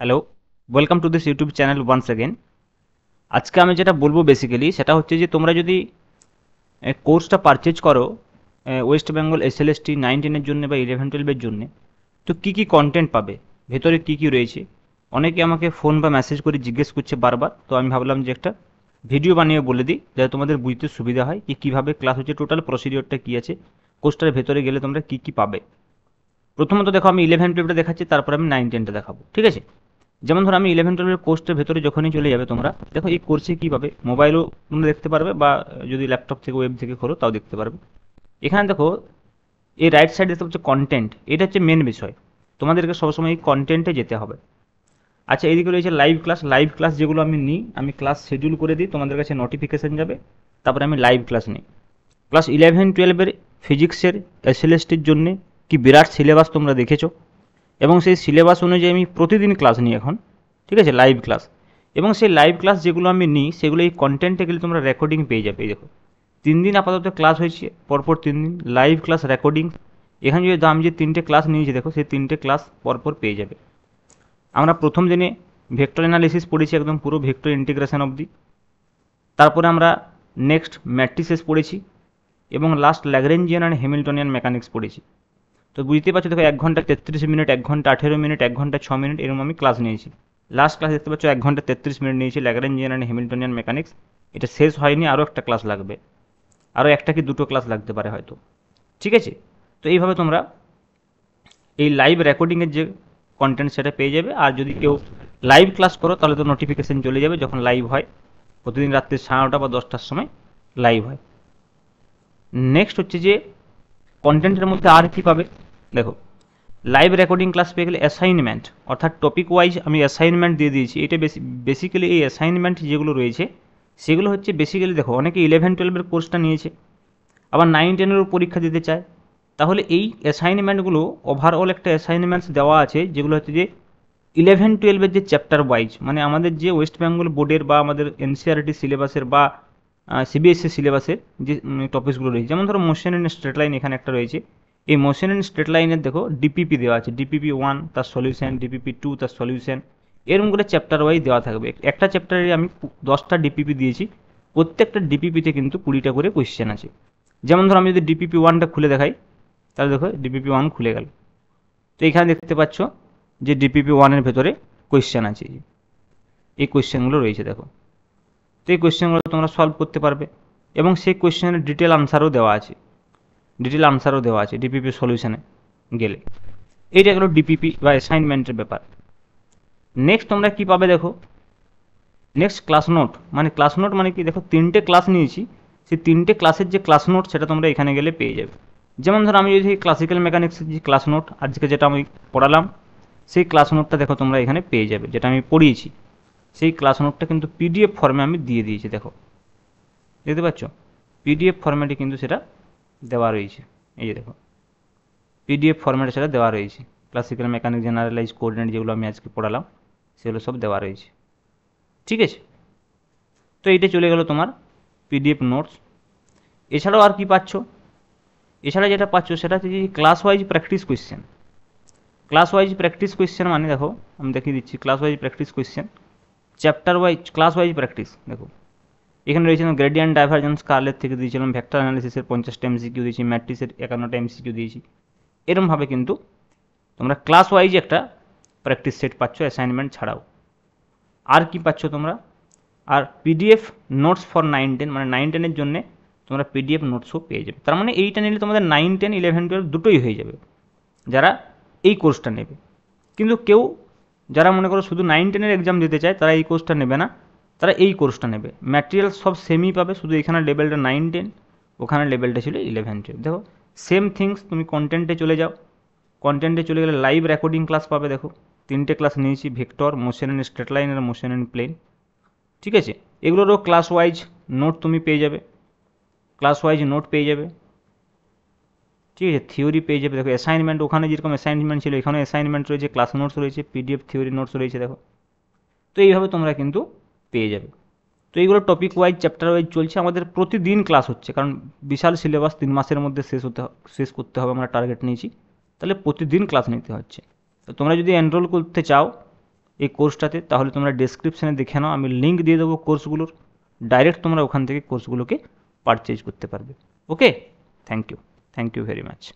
Hello, welcome to this YouTube channel once again. আজকে আমি যেটা বলবো বেসিক্যালি সেটা হচ্ছে যে তোমরা যদি কোর্সটা পারচেজ করো ওয়েস্ট বেঙ্গল এসএলএসটি 9-10-এর জন্য বা 11-12-এর জন্য, তো কী কী কন্টেন্ট পাবে, ভেতরে কী কী রয়েছে। অনেকে আমাকে ফোন বা মেসেজ করে জিজ্ঞেস করছে বারবার, তো আমি ভাবলাম যে একটা ভিডিও বানিয়ে বলে দিই যাতে তোমাদের বুঝতে সুবিধা হয় কি কীভাবে ক্লাস হচ্ছে, টোটাল প্রসিডিওরটা কী আছে, কোর্সটার ভেতরে গেলে তোমরা কী কী পাবে। প্রথমত দেখো, আমি 11-12টা দেখাচ্ছি, তারপর আমি 9-10টা দেখাবো, ঠিক আছে? যেমন ধরো আমি 11-12 কোর্সের ভেতরে যখনই চলে যাবে তোমরা, দেখো এই কোর্সে কী পাবে, মোবাইলও তোমরা দেখতে পারবে বা যদি ল্যাপটপ থেকে ওয়েব থেকে খোলো তাও দেখতে পারবে। এখানে দেখো এই রাইট সাইড দেখতে পাচ্ছ কন্টেন্ট, এটা হচ্ছে মেন বিষয়। তোমাদেরকে সবসময় এই কন্টেন্টে যেতে হবে। আচ্ছা, এইদিকে রয়েছে লাইভ ক্লাস। লাইভ ক্লাস যেগুলো আমি নিই, আমি ক্লাস শিডিউল করে দিই, তোমাদের কাছে নোটিফিকেশান যাবে, তারপরে আমি লাইভ ক্লাস নিই। ক্লাস 11-12-এর ফিজিক্সের এসএলএসটির জন্যে কি বিরাট সিলেবাস তোমরা দেখেছো, এবং সেই সিলেবাস অনুযায়ী আমি প্রতিদিন ক্লাস নিই এখন, ঠিক আছে, লাইভ ক্লাস। এবং সেই লাইভ ক্লাস যেগুলো আমি নিই সেগুলো এই কন্টেন্টে গেলে তোমরা রেকর্ডিং পেয়ে যাবে। এই দেখো 3 দিন আপাতত ক্লাস হয়েছে, পরপর 3 দিন লাইভ ক্লাস রেকর্ডিং। এখানে যদি আমি যে 3টে ক্লাস নিয়েছি দেখো, সেই 3টে ক্লাস পরপর পেয়ে যাবে। আমরা প্রথম দিনে ভেক্টর অ্যানালিসিস পড়েছি, একদম পুরো ভেক্টর ইন্টিগ্রেশন অবধি। তারপরে আমরা নেক্সট ম্যাট্রিসেস পড়েছি, এবং লাস্ট ল্যাগ্রেঞ্জিয়ান অ্যান্ড হ্যামিল্টনিয়ান মেকানিক্স পড়েছি। তো বুঝতে পারছো, দেখো 1 ঘন্টা 33 মিনিট, 1 ঘন্টা 18 মিনিট, 1 ঘন্টা 6 মিনিট এরকম আমি ক্লাস নিয়েছি। লাস্ট ক্লাস দেখতে পাচ্ছ 1 ঘন্টা 33 মিনিট নিয়েছি, ল্যাগ্রাঞ্জিয়ান অ্যান্ড হ্যামিল্টনিয়ান মেকানিক্স। এটা শেষ হয়নি, আরও একটা ক্লাস লাগবে, আরও একটা কি দুটো ক্লাস লাগতে পারে হয়তো, ঠিক আছে? তো এইভাবে তোমরা এই লাইভ রেকর্ডিংয়ের যে কন্টেন্ট সেটা পেয়ে যাবে। আর যদি কেউ লাইভ ক্লাস করো তাহলে তো নোটিফিকেশান চলে যাবে যখন লাইভ হয়, প্রতিদিন রাত্রে 9:30 বা 10টার সময় লাইভ হয়। নেক্সট হচ্ছে যে কন্টেন্টের মধ্যে আর কি পাবে, দেখো লাইভ রেকর্ডিং ক্লাস পেয়ে গেলে অ্যাসাইনমেন্ট, অর্থাৎ টপিক ওয়াইজ আমি অ্যাসাইনমেন্ট দিয়ে দিয়েছি। এটা বেসিক্যালি এই অ্যাসাইনমেন্ট যেগুলো রয়েছে সেগুলো হচ্ছে বেসিক্যালি, দেখো অনেকে 11-12-এর কোর্সটা নিয়েছে, আবার 9-10-এরও পরীক্ষা দিতে চায়। তাহলে এই অ্যাসাইনমেন্টগুলো ওভারঅল একটা অ্যাসাইনমেন্টস দেওয়া আছে, যেগুলো হচ্ছে যে 11-12-এর যে চ্যাপ্টার ওয়াইজ, মানে আমাদের যে ওয়েস্ট বেঙ্গল বোর্ডের বা আমাদের এনসিআরটি সিলেবাসের বা সিবিএসসি সিলেবাসের যে টপিকসগুলো রয়েছে। যেমন ধরো মোশন অ্যান্ড স্ট্রেট লাইন এখানে একটা রয়েছে। এই মোশন অ্যান্ড স্ট্রেট লাইনের দেখো ডিপিপি দেওয়া আছে, ডিপিপি 1 তার সলিউশন, ডিপিপি 2 তার সলিউশন, এরকম করে চ্যাপ্টার ওয়াইজ দেওয়া থাকবে। একটা চ্যাপ্টারে আমি 10টা ডিপিপি দিয়েছি, প্রত্যেকটা ডিপিপিতে কিন্তু 20টা করে কোয়েশ্চেন আছে। যেমন ধরো আমি যদি ডিপিপি 1টা খুলে দেখাই, তাহলে দেখো ডিপিপি 1 খুলে গেল। তো এখানে দেখতে পাচ্ছ যে ডিপিপি 1-এর ভেতরে কোয়েশ্চেন আছে, এই কোয়েশ্চেনগুলো রয়েছে দেখো। তো এই কোয়েশ্চেনগুলো তোমরা সলভ করতে পারবে, এবং সেই কোয়েশ্চেনের ডিটেল আনসারও দেওয়া আছে, ডিপিপি সলিউশনে গেলে। এইটা গেলো ডিপিপি বা অ্যাসাইনমেন্টের ব্যাপার। নেক্সট তোমরা কি পাবে দেখো, নেক্সট ক্লাস নোট। মানে ক্লাস নোট মানে কি, দেখো 3টে ক্লাস নিয়েছি, সেই 3টে ক্লাসের যে ক্লাস নোট সেটা তোমরা এখানে গেলে পেয়ে যাবে। যেমন ধরো আমি যদি ক্লাসিক্যাল মেকানিক্সের যে ক্লাস নোট আজকে যেটা আমি পড়ালাম, সেই ক্লাস নোটটা দেখো তোমরা এখানে পেয়ে যাবে, যেটা আমি পড়িয়েছি। সেই ক্লাস নোটটা কিন্তু পিডিএফ ফর্মে আমি দিয়ে দিয়েছি, দেখো দেখতে পাচ্ছ পিডিএফ ফর্ম্যাটে কিন্তু সেটা দেওয়া রয়েছে। এই যে দেখো পিডিএফ ফর্ম্যাটে সেটা দেওয়া রয়েছে, ক্লাসিক্যাল মেকানিক জেনারেলাইজ কোঅর্ডিনেট যেগুলো আমি আজকে পড়ালাম সেগুলো সব দেওয়া রয়েছে, ঠিক আছে? তো এইটা চলে গেল তোমার পিডিএফ নোটস। এছাড়াও আর কি পাচ্ছ, এছাড়া যেটা পাচ্ছ সেটা হচ্ছে যে class wise practice question. Class wise practice question মানে দেখো আমি দেখিয়ে দিচ্ছি, class wise practice question, chapter wise class wise practice. দেখো এখানে রয়েছে গ্রেডিয়েন্ট ডাইভারজেন্স কার্লের থেকে দিয়েছিলাম, ভেক্টর অ্যানালিসিসের 50টা এমসিকিউ দিয়েছি, ম্যাট্রিক্সের 51টা এমসিকিউ দিয়েছি। এরমভাবে কিন্তু তোমরা ক্লাস ওয়াইজ একটা প্র্যাকটিস সেট পাচ্ছ অ্যাসাইনমেন্ট ছাড়াও। আর কি পাচ্ছ তোমরা, আর পিডিএফ নোটস ফর 9-10, মানে 9-10-এর জন্য তোমরা পিডিএফ নোটসও পেয়ে যাবে। তার মানে এইটা নিলে তোমাদের 9-10, 11-12 দুটোই হয়ে যাবে যারা এই কোর্সটা নেবে। কিন্তু কেউ যারা মনে করো শুধু 9-10-এর এক্সাম দিতে চায় তারা এই কোর্সটা নেবে না, তারা এই কোর্সটা নেবে। ম্যাটেরিয়াল সব সেমই পাবে, শুধু এখানে লেভেলটা 9-10, ওখানে লেভেলটা ছিল 11-12। দেখো সেম থিংস, তুমি কন্টেন্টে চলে যাও, কন্টেন্টে চলে গেলে লাইভ রেকর্ডিং ক্লাস পাবে। দেখো 3টে ক্লাস নিয়েছি, vector, motion and straight line আর মোশন অ্যান্ড প্লেন, ঠিক আছে? এগুলোরও ক্লাস ওয়াইজ নোট তুমি পেয়ে যাবে, ক্লাস ওয়াইজ নোট পেয়ে যাবে, ঠিক আছে? থিওরি পেয়ে যাবে। দেখো অ্যাসাইনমেন্ট, ওখানে যেরকম অ্যাসাইনমেন্ট ছিল এখানে অ্যাসাইনমেন্ট রয়েছে, ক্লাস নোটস রয়েছে, পিডিএফ থিওরি নোটস রয়েছে, দেখো। তো এইভাবে তোমরা কিন্তু পেয়ে যাবে। তো এইগুলো টপিক ওয়াইজ চ্যাপ্টার ওয়াইজ চলছে, আমাদের প্রতিদিন ক্লাস হচ্ছে, কারণ বিশাল সিলেবাস 3 মাসের মধ্যে শেষ করতে হবে, আমরা টার্গেট নিয়েছি, তাহলে প্রতিদিন ক্লাস নিতে হচ্ছে। তো তোমরা যদি এনরোল করতে চাও এই কোর্সটাতে, তাহলে তোমরা ডেসক্রিপশানে দেখে নাও, আমি লিঙ্ক দিয়ে দেবো কোর্সগুলোর, ডাইরেক্ট তোমরা ওখান থেকে কোর্সগুলোকে পারচেজ করতে পারবে। ওকে, থ্যাংক ইউ ভেরি মাচ।